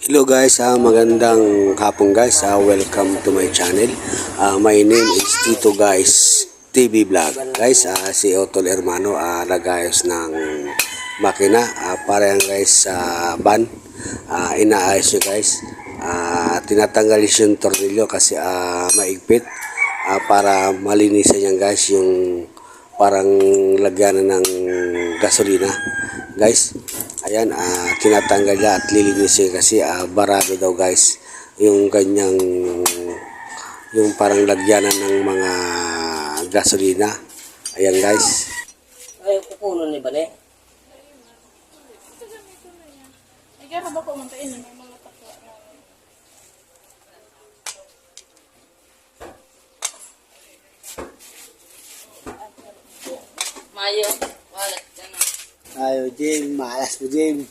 Hello guys, magandang hapon guys. Welcome to my channel. My name is Tito guys TV Vlog. Guys, si Otol Hermano nagayos ng makina para yan guys sa van. Inaayos nyo guys. Tinatanggal yung tornilyo kasi maigpit para malinisan yan guys yung parang lagyanan ng gasolina guys. Ayan, tinatanggal niya at lilinisin kasi barado daw guys yung kanyang yung parang lagyanan ng mga gasolina. Ayan guys. Ay, kukulo ni Bane. Ay, kaya ba ko mantain ng mga takwa na... Mayo, walat ka na. Ayo Jim, malas mo Jim.